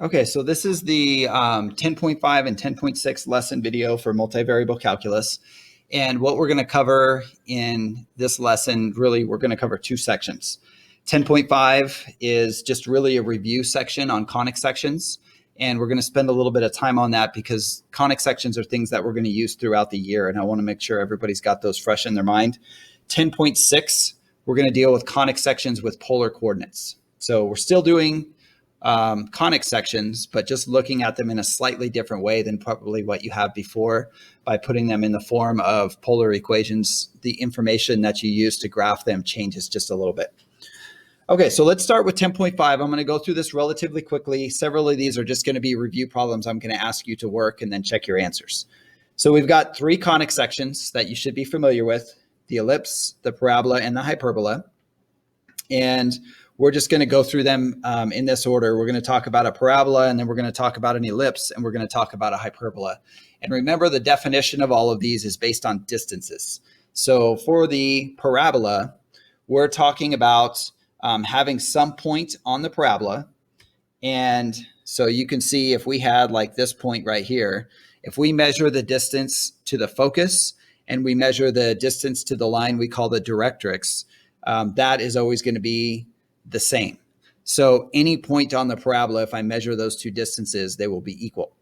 Okay, so this is the 10.5 and 10.6 lesson video for multivariable calculus. And what we're going to cover in this lesson, really, we're going to cover two sections. 10.5 is just really a review section on conic sections. And we're going to spend a little bit of time on that because conic sections are things that we're going to use throughout the year. And I want to make sure everybody's got those fresh in their mind. 10.6, we're going to deal with conic sections with polar coordinates. So we're still doing conic sections, but just looking at them in a slightly different way than probably what you have before by putting them in the form of polar equations. The information that you use to graph them changes just a little bit. Okay, so let's start with 10.5. I'm going to go through this relatively quickly. Several of these are just going to be review problems I'm going to ask you to work and then check your answers. So we've got three conic sections that you should be familiar with: the ellipse, the parabola, and the hyperbola. And we're just going to go through them in this order. We're going to talk about a parabola, and then we're going to talk about an ellipse, and we're going to talk about a hyperbola. And remember, the definition of all of these is based on distances. So for the parabola, we're talking about having some point on the parabola. And so you can see if we had like this point right here, if we measure the distance to the focus and we measure the distance to the line we call the directrix, that is always going to be the same. So any point on the parabola, if I measure those two distances, they will be equal.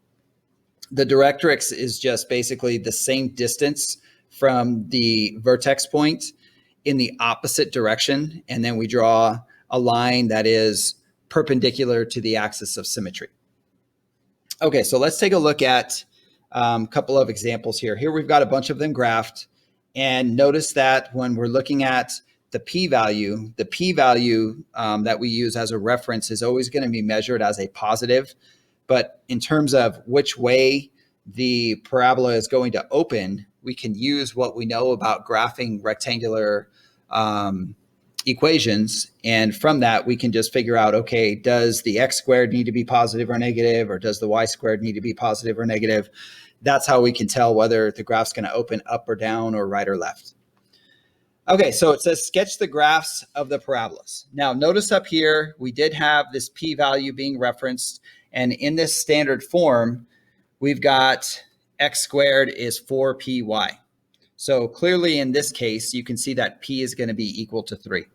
The directrix is just basically the same distance from the vertex point in the opposite direction. And then we draw a line that is perpendicular to the axis of symmetry. Okay, so let's take a look at a couple of examples here. Here we've got a bunch of them graphed. And notice that when we're looking at the p-value that we use as a reference is always going to be measured as a positive. But in terms of which way the parabola is going to open, we can use what we know about graphing rectangular equations. And from that, we can just figure out, okay, does the x squared need to be positive or negative, or does the y squared need to be positive or negative? That's how we can tell whether the graph's going to open up or down or right or left. Okay, so it says sketch the graphs of the parabolas. Now notice up here, we did have this p-value being referenced, and in this standard form, we've got x squared is 4py. So clearly in this case, you can see that p is going to be equal to 3.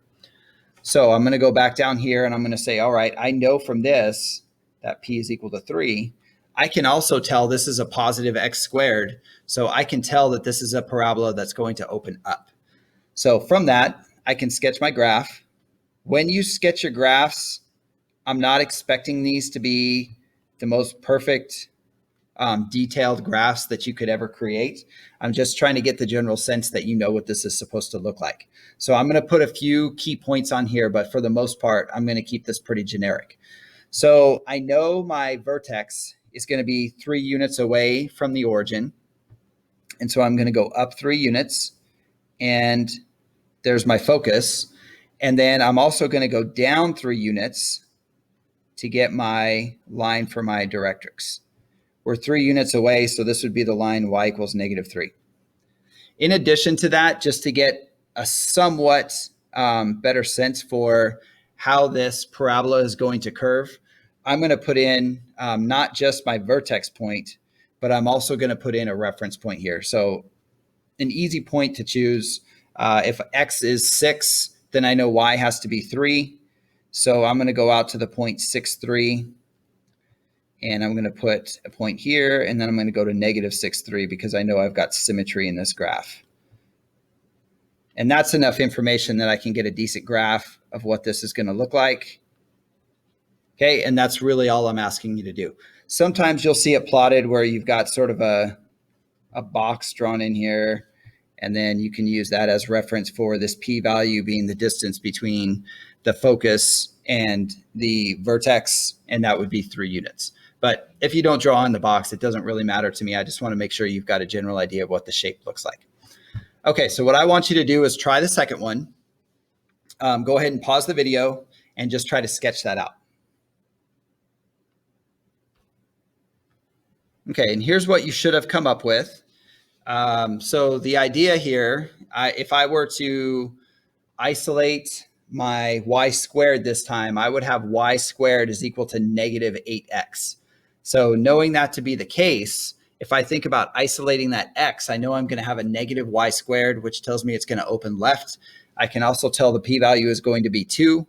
So I'm going to go back down here and I'm going to say, all right, I know from this that p is equal to 3. I can also tell this is a positive x squared, so I can tell that this is a parabola that's going to open up. So from that, I can sketch my graph. When you sketch your graphs, I'm not expecting these to be the most perfect detailed graphs that you could ever create. I'm just trying to get the general sense that you know what this is supposed to look like. So I'm going to put a few key points on here, but for the most part, I'm going to keep this pretty generic. So I know my vertex is going to be 3 units away from the origin. And so I'm going to go up 3 units. And there's my focus. And then I'm also going to go down 3 units to get my line for my directrix. We're 3 units away, so this would be the line y equals -3. In addition to that, just to get a somewhat better sense for how this parabola is going to curve, I'm going to put in not just my vertex point, but I'm also going to put in a reference point here. So an easy point to choose. If x is 6, then I know y has to be 3. So I'm going to go out to the point 6, 3. And I'm going to put a point here. And then I'm going to go to -6, 3 because I know I've got symmetry in this graph. And that's enough information that I can get a decent graph of what this is going to look like. Okay, and that's really all I'm asking you to do. Sometimes you'll see it plotted where you've got sort of a box drawn in here. And then you can use that as reference for this p-value being the distance between the focus and the vertex, and that would be 3 units. But if you don't draw in the box, it doesn't really matter to me. I just want to make sure you've got a general idea of what the shape looks like. Okay, so what I want you to do is try the second one. Go ahead and pause the video and just try to sketch that out. Okay, and here's what you should have come up with. So the idea here, if I were to isolate my y squared this time, I would have y squared is equal to negative 8x. So knowing that to be the case, if I think about isolating that x, I know I'm going to have a negative y squared, which tells me it's going to open left. I can also tell the p-value is going to be 2.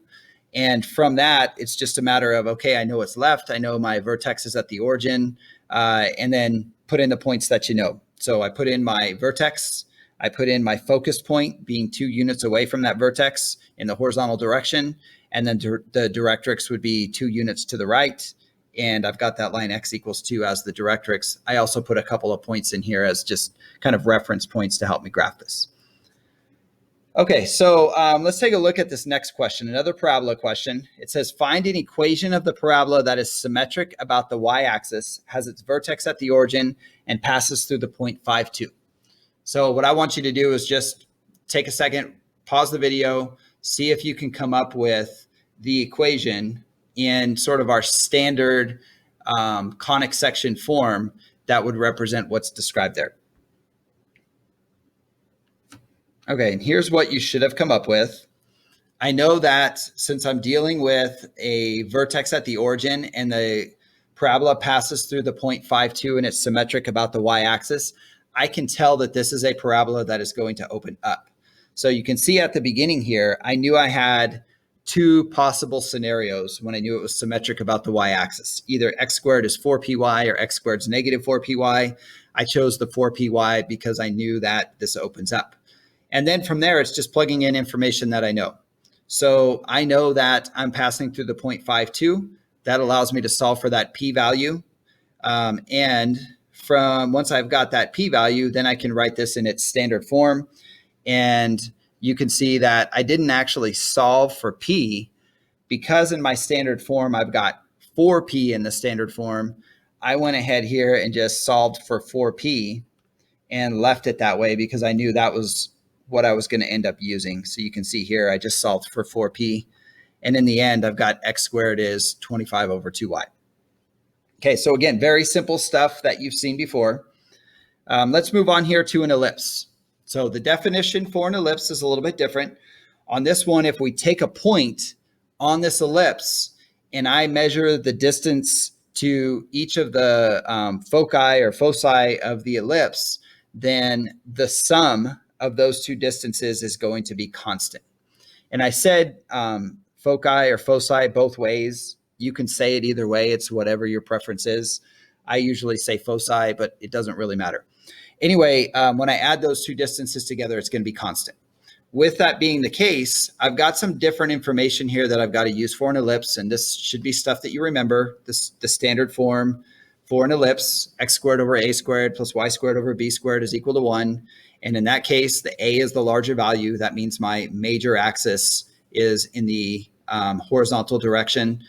And from that, it's just a matter of, okay, I know it's left. I know my vertex is at the origin, and then put in the points that you know. So I put in my vertex. I put in my focus point being 2 units away from that vertex in the horizontal direction. And then the directrix would be 2 units to the right. And I've got that line x equals 2 as the directrix. I also put a couple of points in here as just kind of reference points to help me graph this. Okay, so let's take a look at this next question, another parabola question. It says, find an equation of the parabola that is symmetric about the y-axis, has its vertex at the origin, and passes through the point 5, 2. So what I want you to do is just take a second, pause the video, see if you can come up with the equation in sort of our standard conic section form that would represent what's described there. Okay, and here's what you should have come up with. I know that since I'm dealing with a vertex at the origin and the parabola passes through the point 5, 2 and it's symmetric about the y-axis, I can tell that this is a parabola that is going to open up. So you can see at the beginning here, I knew I had 2 possible scenarios when I knew it was symmetric about the y-axis. Either x squared is 4py or x squared is negative 4py. I chose the 4py because I knew that this opens up. And then from there, it's just plugging in information that I know. So I know that I'm passing through the 0.52. That allows me to solve for that p-value. And from once I've got that p-value, then I can write this in its standard form. And you can see that I didn't actually solve for p because in my standard form, I've got 4p in the standard form. I went ahead here and just solved for 4p and left it that way because I knew that was what I was going to end up using. So you can see here, I just solved for 4p. And in the end, I've got x squared is 25 over 2y. Okay, so again, very simple stuff that you've seen before. Let's move on here to an ellipse. So the definition for an ellipse is a little bit different. On this one, if we take a point on this ellipse and I measure the distance to each of the foci of the ellipse, then the sum of those 2 distances is going to be constant. And I said foci both ways. You can say it either way. It's whatever your preference is. I usually say foci, but it doesn't really matter. Anyway, when I add those 2 distances together, it's going to be constant. With that being the case, I've got some different information here that I've got to use for an ellipse. And this should be stuff that you remember, the standard form for an ellipse, x squared over a squared plus y squared over b squared is equal to 1. And in that case, the a is the larger value. That means my major axis is in the horizontal direction.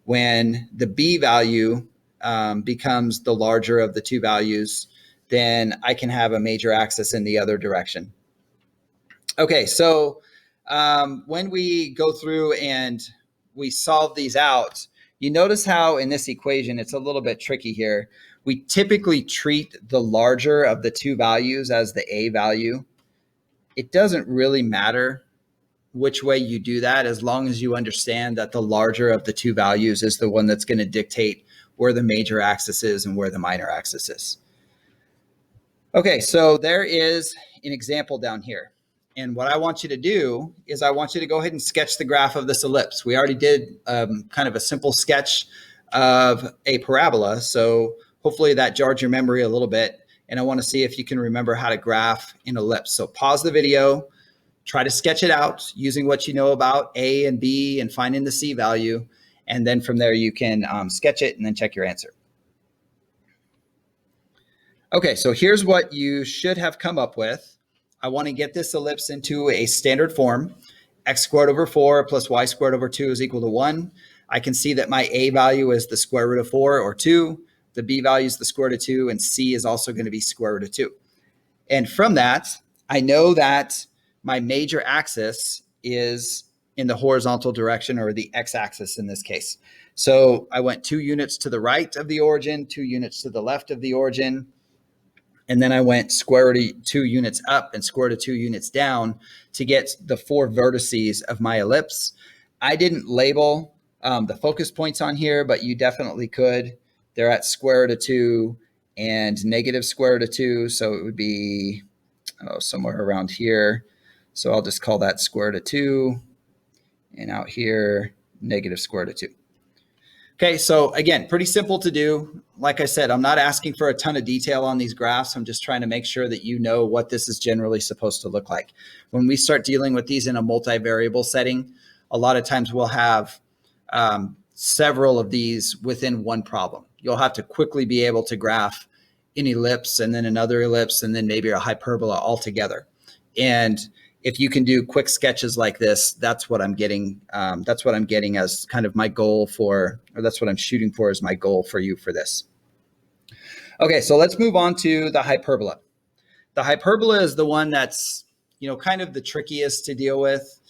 When the b value becomes the larger of the 2 values, then I can have a major axis in the other direction. Okay, so when we go through and we solve these out, you notice how in this equation, it's a little bit tricky here. We typically treat the larger of the 2 values as the a value. It doesn't really matter which way you do that as long as you understand that the larger of the 2 values is the one that's going to dictate where the major axis is and where the minor axis is. Okay, so there is an example down here. And what I want you to do is I want you to go ahead and sketch the graph of this ellipse. We already did kind of a simple sketch of a parabola. So hopefully that jarred your memory a little bit. And I want to see if you can remember how to graph an ellipse. So pause the video, try to sketch it out using what you know about A and B and finding the C value. And then from there you can sketch it and then check your answer. Okay, so here's what you should have come up with. I want to get this ellipse into a standard form. X squared over 4 plus y squared over 2 is equal to 1. I can see that my a value is the square root of 4 or 2. The b value is the square root of 2, and c is also going to be square root of 2. And from that, I know that my major axis is in the horizontal direction, or the x-axis in this case. So I went 2 units to the right of the origin, 2 units to the left of the origin. And then I went square root of 2 units up and square root of 2 units down to get the 4 vertices of my ellipse. I didn't label the focus points on here, but you definitely could. They're at square root of 2 and negative square root of 2. So it would be somewhere around here. So I'll just call that square root of 2. And out here, negative square root of 2. Okay, so again, pretty simple to do. Like I said, I'm not asking for a ton of detail on these graphs. I'm just trying to make sure that you know what this is generally supposed to look like. When we start dealing with these in a multivariable setting, a lot of times we'll have several of these within one problem. You'll have to quickly be able to graph an ellipse and then another ellipse and then maybe a hyperbola all together. And if you can do quick sketches like this, that's what I'm getting. That's what I'm getting as kind of my goal for, or that's what I'm shooting for as my goal for you for this. Okay, so let's move on to the hyperbola. The hyperbola is the one that's, kind of the trickiest to deal with.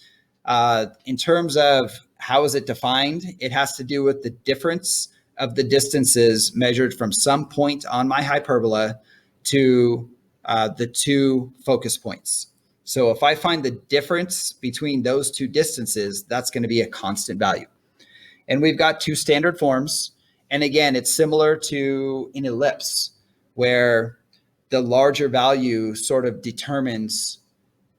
In terms of how is it defined, it has to do with the difference of the distances measured from some point on my hyperbola to the 2 focus points. So if I find the difference between those 2 distances, that's going to be a constant value. And we've got 2 standard forms. And again, it's similar to an ellipse where the larger value sort of determines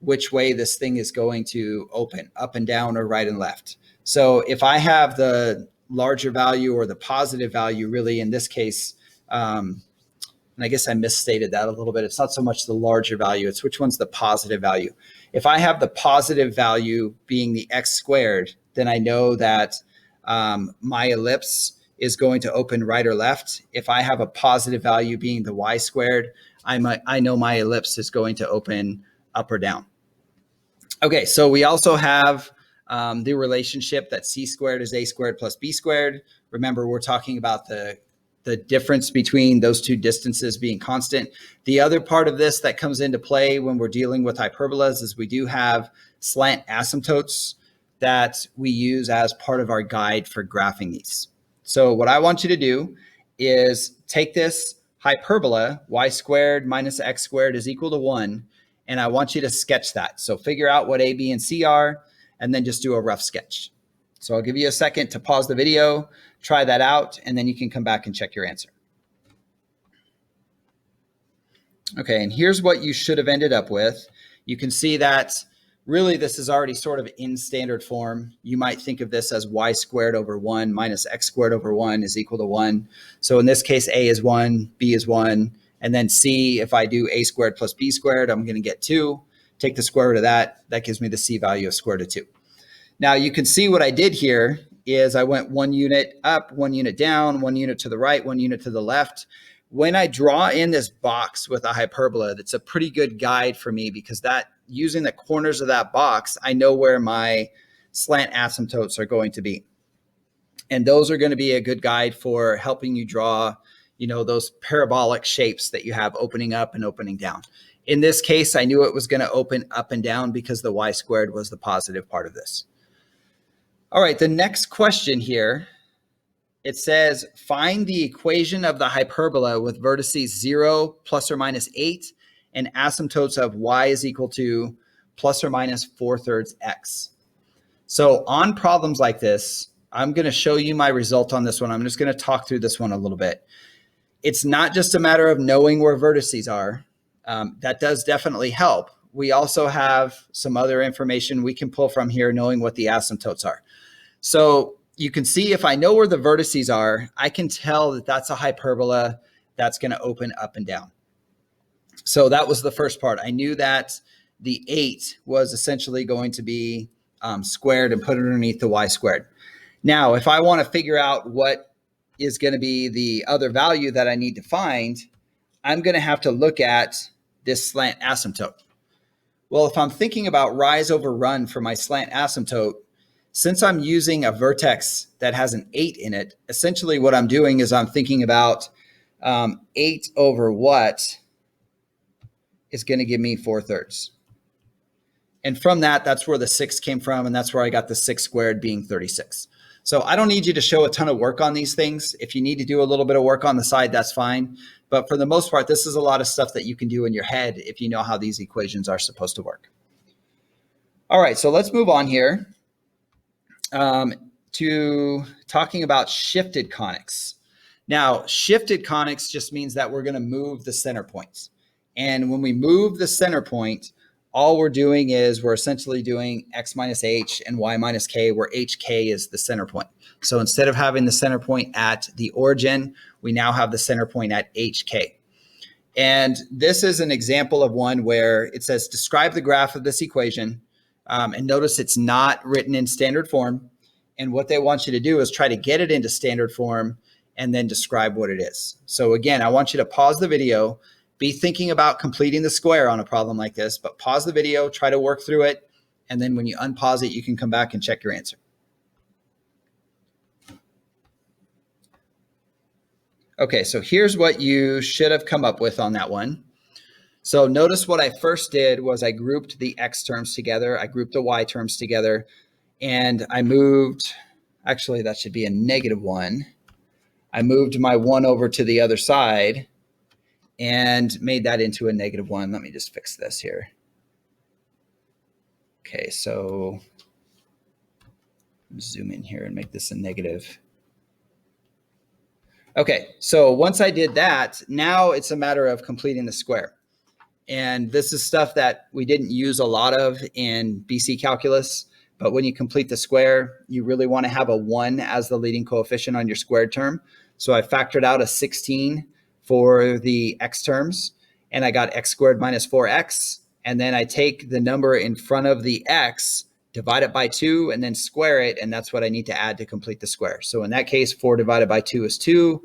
which way this thing is going to open, up and down or right and left. So if I have the larger value or the positive value, really in this case, and I guess I misstated that a little bit. It's not so much the larger value, it's which one's the positive value. If I have the positive value being the x squared, then I know that my ellipse is going to open right or left. If I have a positive value being the y squared, I know my ellipse is going to open up or down. Okay, so we also have the relationship that c squared is a squared plus b squared. Remember, we're talking about the difference between those 2 distances being constant. The other part of this that comes into play when we're dealing with hyperbolas is we do have slant asymptotes that we use as part of our guide for graphing these. So what I want you to do is take this hyperbola, y squared minus x squared is equal to 1, and I want you to sketch that. So figure out what a, b, and c are, and then just do a rough sketch. So I'll give you a second to pause the video, try that out, and then you can come back and check your answer. Okay, and here's what you should have ended up with. You can see that really this is already sort of in standard form. You might think of this as y squared over 1 minus x squared over 1 is equal to 1. So in this case, a is 1, b is 1, and then c, if I do a squared plus b squared, I'm going to get 2. Take the square root of that. That gives me the c value of square root of 2. Now you can see what I did here is I went 1 unit up, 1 unit down, 1 unit to the right, 1 unit to the left. When I draw in this box with a hyperbola, that's a pretty good guide for me because that using the corners of that box, I know where my slant asymptotes are going to be. And those are going to be a good guide for helping you draw, those parabolic shapes that you have opening up and opening down. In this case, I knew it was going to open up and down because the y squared was the positive part of this. All right, the next question here, it says, find the equation of the hyperbola with vertices 0 plus or minus 8 and asymptotes of y is equal to plus or minus 4/3 x. So on problems like this, I'm going to show you my result on this one. I'm just going to talk through this one a little bit. It's not just a matter of knowing where vertices are. That does definitely help. We also have some other information we can pull from here knowing what the asymptotes are. So you can see if I know where the vertices are, I can tell that that's a hyperbola that's going to open up and down. So that was the first part. I knew that the 8 was essentially going to be squared and put it underneath the y squared. Now, if I want to figure out what is going to be the other value that I need to find, I'm going to have to look at this slant asymptote. Well, if I'm thinking about rise over run for my slant asymptote, since I'm using a vertex that has an 8 in it, essentially what I'm doing is I'm thinking about 8 over what is going to give me 4/3. And from that, that's where the 6 came from, and that's where I got the 6 squared being 36. So I don't need you to show a ton of work on these things. If you need to do a little bit of work on the side, that's fine. But for the most part, this is a lot of stuff that you can do in your head if you know how these equations are supposed to work. All right, so let's move on here to talking about shifted conics. Now, shifted conics just means that we're going to move the center points. And when we move the center point, all we're doing is we're essentially doing x minus h and y minus k, where hk is the center point. So instead of having the center point at the origin, we now have the center point at hk. And this is an example of one where it says, describe the graph of this equation. And notice it's not written in standard form. And what they want you to do is try to get it into standard form and then describe what it is. So again, I want you to pause the video, be thinking about completing the square on a problem like this, but pause the video, try to work through it. And then when you unpause it, you can come back and check your answer. Okay, so here's what you should have come up with on that one. So notice what I first did was I grouped the x terms together. I grouped the y terms together, and I moved, actually that should be a -1. I moved my 1 over to the other side and made that into a -1. Let me just fix this here. Okay, so zoom in here and make this a negative. Okay, so once I did that, now it's a matter of completing the square. And this is stuff that we didn't use a lot of in BC calculus, but when you complete the square, you really want to have a 1 as the leading coefficient on your squared term. So I factored out a 16 for the x terms, and I got x squared minus 4x. And then I take the number in front of the x, divide it by 2, and then square it, and that's what I need to add to complete the square. So in that case, 4 divided by 2 is 2,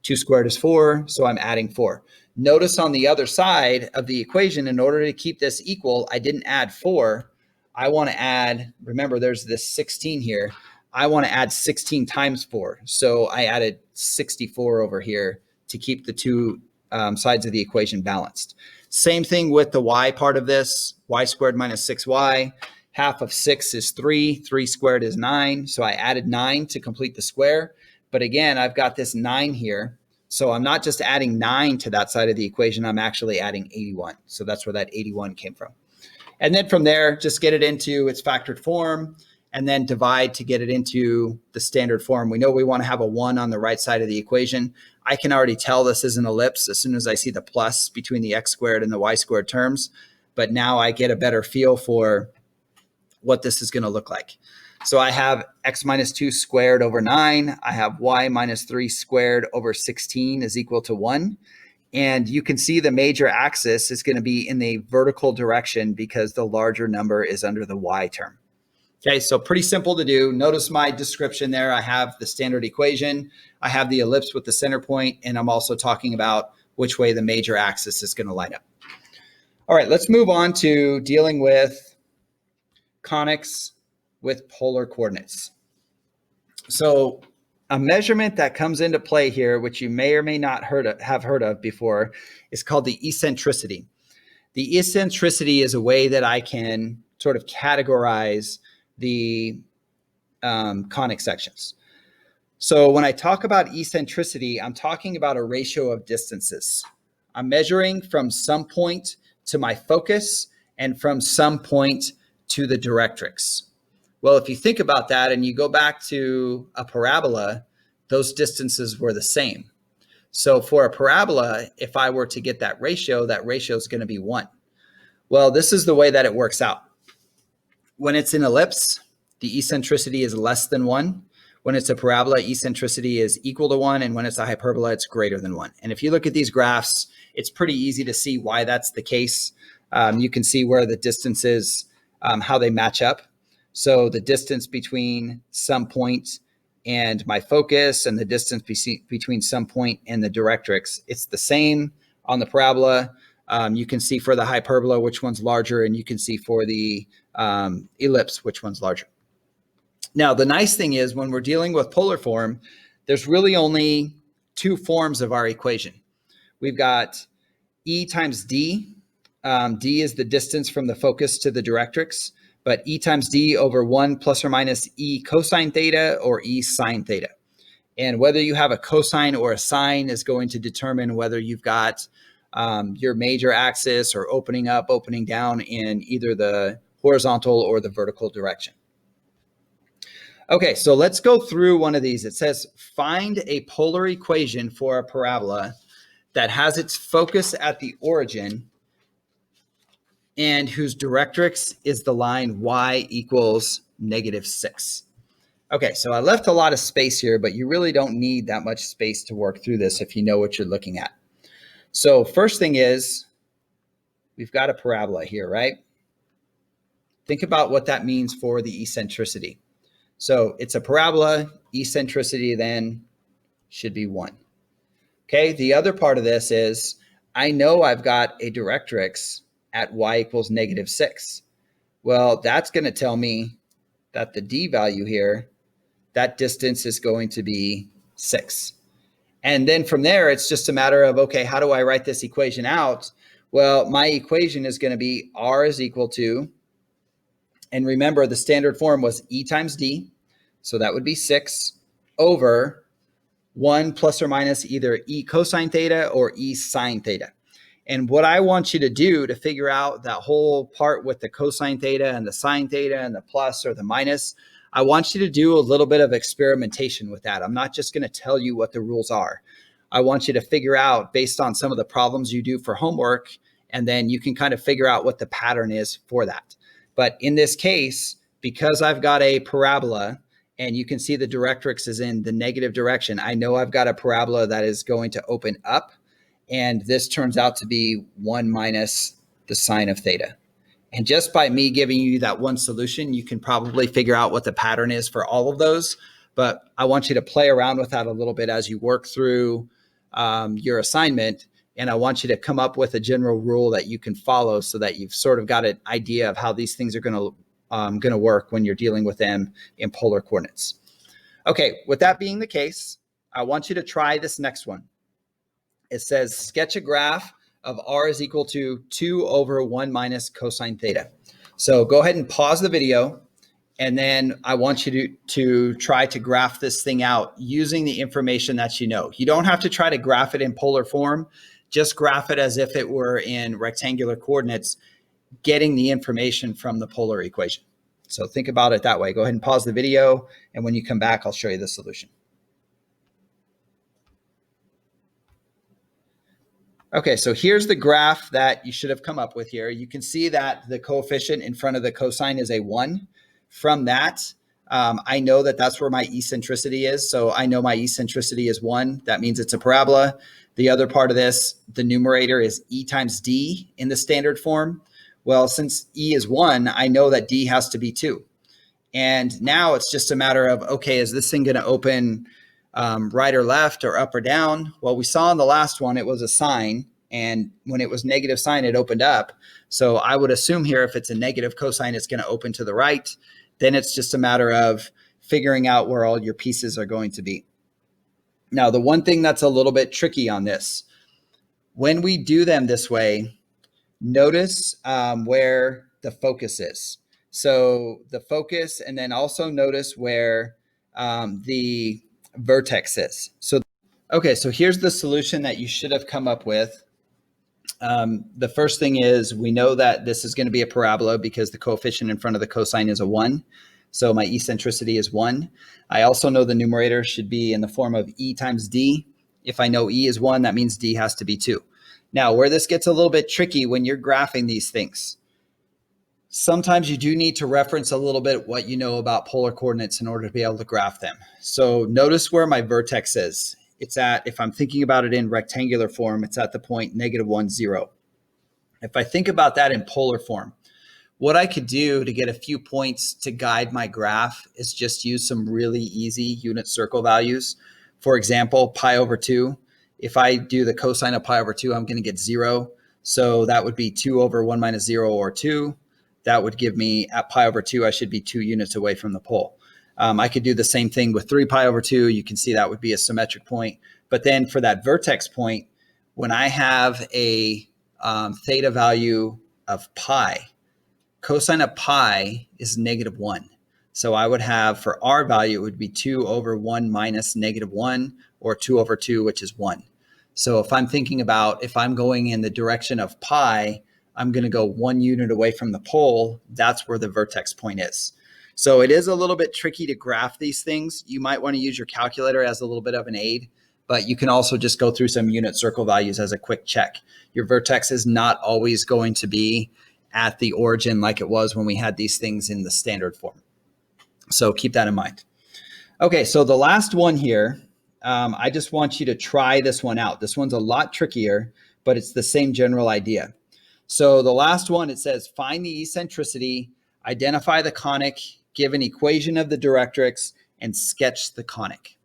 2 squared is 4, so I'm adding 4. Notice on the other side of the equation, in order to keep this equal, I didn't add 4. I want to add, remember there's this 16 here, I want to add 16 times 4. So I added 64 over here to keep the two sides of the equation balanced. Same thing with the y part of this, y squared minus 6y. Half of 6 is 3, 3 squared is 9. So I added 9 to complete the square. But again, I've got this 9 here. So I'm not just adding 9 to that side of the equation, I'm actually adding 81. So that's where that 81 came from. And then from there, just get it into its factored form and then divide to get it into the standard form. We know we want to have a 1 on the right side of the equation. I can already tell this is an ellipse as soon as I see the plus between the x squared and the y squared terms. But now I get a better feel for what this is going to look like. So I have x minus 2 squared over 9. I have y minus 3 squared over 16 is equal to 1. And you can see the major axis is going to be in the vertical direction because the larger number is under the y term. Okay, so pretty simple to do. Notice my description there. I have the standard equation. I have the ellipse with the center point, and I'm also talking about which way the major axis is going to line up. All right, let's move on to dealing with conics with polar coordinates. So a measurement that comes into play here, which you may or may not have heard of before, is called the eccentricity. The eccentricity is a way that I can sort of categorize the conic sections. So when I talk about eccentricity, I'm talking about a ratio of distances. I'm measuring from some point to my focus and from some point to the directrix. Well, if you think about that and you go back to a parabola, those distances were the same. So for a parabola, if I were to get that ratio is going to be 1. Well, this is the way that it works out. When it's an ellipse, the eccentricity is less than 1. When it's a parabola, eccentricity is equal to 1. And when it's a hyperbola, it's greater than 1. And if you look at these graphs, it's pretty easy to see why that's the case. You can see where the distances, how they match up. So the distance between some point and my focus and the distance between some point and the directrix, it's the same on the parabola. You can see for the hyperbola which one's larger, and you can see for the ellipse which one's larger. Now, the nice thing is when we're dealing with polar form, there's really only 2 forms of our equation. We've got E times D. D is the distance from the focus to the directrix. but E times D over 1 plus or minus E cosine theta or E sine theta. And whether you have a cosine or a sine is going to determine whether you've got your major axis or opening up, opening down in either the horizontal or the vertical direction. Okay, so let's go through one of these. It says, find a polar equation for a parabola that has its focus at the origin and whose directrix is the line y equals -6. Okay, so I left a lot of space here, but you really don't need that much space to work through this if you know what you're looking at. So first thing is, we've got a parabola here, right? Think about what that means for the eccentricity. So it's a parabola, eccentricity then should be 1. Okay, the other part of this is, I know I've got a directrix at y equals -6. Well, that's going to tell me that the d value here, that distance is going to be 6. And then from there, it's just a matter of, okay, how do I write this equation out? Well, my equation is going to be r is equal to, and remember the standard form was E times D, so that would be 6 over 1 plus or minus either E cosine theta or E sine theta. And what I want you to do to figure out that whole part with the cosine theta and the sine theta and the plus or the minus, I want you to do a little bit of experimentation with that. I'm not just going to tell you what the rules are. I want you to figure out based on some of the problems you do for homework, and then you can kind of figure out what the pattern is for that. But in this case, because I've got a parabola and you can see the directrix is in the negative direction, I know I've got a parabola that is going to open up. And this turns out to be 1 minus the sine of theta. And just by me giving you that one solution, you can probably figure out what the pattern is for all of those. But I want you to play around with that a little bit as you work through your assignment. And I want you to come up with a general rule that you can follow so that you've sort of got an idea of how these things are going to work when you're dealing with them in polar coordinates. Okay, with that being the case, I want you to try this next one. It says, sketch a graph of r is equal to 2 over 1 minus cosine theta. So go ahead and pause the video, and then I want you to try to graph this thing out using the information that you know. You don't have to try to graph it in polar form. Just graph it as if it were in rectangular coordinates, getting the information from the polar equation. So think about it that way. Go ahead and pause the video, and when you come back, I'll show you the solution. Okay, so here's the graph that you should have come up with here. You can see that the coefficient in front of the cosine is a 1. From that, I know that that's where my eccentricity is. So I know my eccentricity is 1. That means it's a parabola. The other part of this, the numerator is E times D in the standard form. Well, since E is 1, I know that D has to be 2. And now it's just a matter of, okay, is this thing going to open right or left or up or down? Well, we saw in the last one, it was a sine. And when it was negative sine, it opened up. So I would assume here, if it's a negative cosine, it's going to open to the right. Then it's just a matter of figuring out where all your pieces are going to be. Now, the one thing that's a little bit tricky on this, when we do them this way, notice where the focus is. So the focus, and then also notice where the vertex is. So, okay, so here's the solution that you should have come up with. The first thing is, we know that this is going to be a parabola because the coefficient in front of the cosine is a 1. So my eccentricity is 1. I also know the numerator should be in the form of E times D. If I know E is 1, that means D has to be 2. Now, where this gets a little bit tricky when you're graphing these things, sometimes you do need to reference a little bit what you know about polar coordinates in order to be able to graph them. So notice where my vertex is. It's at, if I'm thinking about it in rectangular form, it's at the point -1, 0. If I think about that in polar form, what I could do to get a few points to guide my graph is just use some really easy unit circle values. For example, pi over 2. If I do the cosine of pi over 2, I'm going to get 0. So that would be 2 over 1 minus 0, or 2. That would give me, at pi over 2, I should be 2 units away from the pole. I could do the same thing with 3 pi over 2. You can see that would be a symmetric point. But then for that vertex point, when I have a theta value of pi, cosine of pi is -1. So I would have, for R value, it would be 2 over 1 minus -1, or 2 over 2, which is 1. So if I'm thinking about, if I'm going in the direction of pi, I'm going to go 1 unit away from the pole. That's where the vertex point is. So it is a little bit tricky to graph these things. You might want to use your calculator as a little bit of an aid, but you can also just go through some unit circle values as a quick check. Your vertex is not always going to be at the origin like it was when we had these things in the standard form. So keep that in mind. Okay, so the last one here, I just want you to try this one out. This one's a lot trickier, but it's the same general idea. So the last one, it says, find the eccentricity, identify the conic, give an equation of the directrix, and sketch the conic.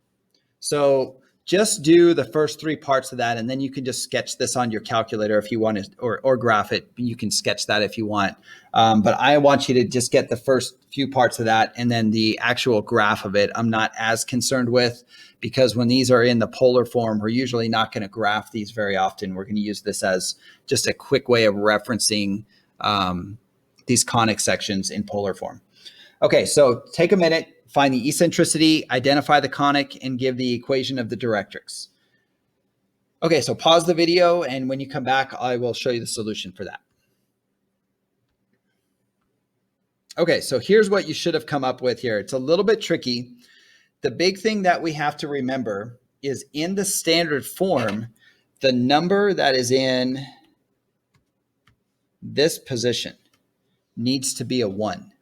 So just do the first 3 parts of that, and then you can just sketch this on your calculator if you want to, or graph it. You can sketch that if you want. But I want you to just get the first few parts of that, and then the actual graph of it, I'm not as concerned with, because when these are in the polar form, we're usually not going to graph these very often. We're going to use this as just a quick way of referencing these conic sections in polar form. Okay, so take a minute, find the eccentricity, identify the conic, and give the equation of the directrix. Okay, so pause the video, and when you come back, I will show you the solution for that. Okay, so here's what you should have come up with here. It's a little bit tricky. The big thing that we have to remember is, in the standard form, the number that is in this position needs to be a 1.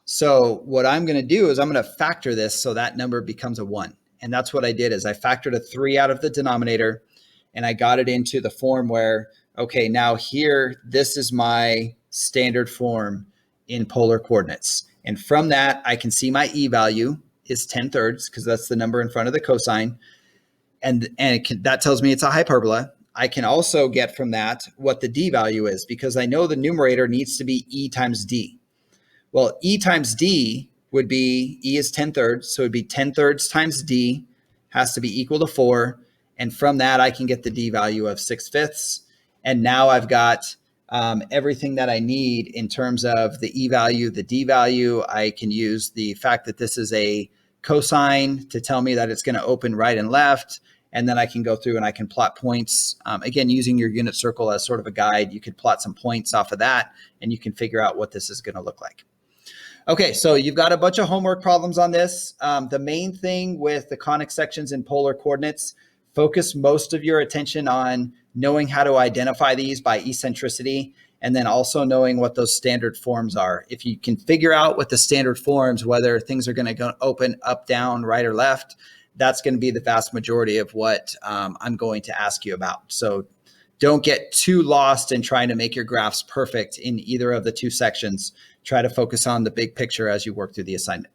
So what I'm going to do is I'm going to factor this so that number becomes a 1. And that's what I did, is I factored a 3 out of the denominator, and I got it into the form where, okay, now here, this is my standard form in polar coordinates. And from that, I can see my E value is 10/3, because that's the number in front of the cosine. And that tells me it's a hyperbola. I can also get from that what the D value is, because I know the numerator needs to be E times D. Well, E times D would be, E is 10/3, so it would be 10/3 times D has to be equal to 4. And from that, I can get the D value of 6/5. And now I've got everything that I need in terms of the E value, the D value. I can use the fact that this is a cosine to tell me that it's going to open right and left. And then I can go through and I can plot points. Again, using your unit circle as sort of a guide, you could plot some points off of that, and you can figure out what this is going to look like. Okay, so you've got a bunch of homework problems on this. The main thing with the conic sections in polar coordinates, focus most of your attention on knowing how to identify these by eccentricity, and then also knowing what those standard forms are. If you can figure out what the standard forms, whether things are going to go open up, down, right, or left, that's going to be the vast majority of what I'm going to ask you about. So don't get too lost in trying to make your graphs perfect in either of the 2 sections. Try to focus on the big picture as you work through the assignment.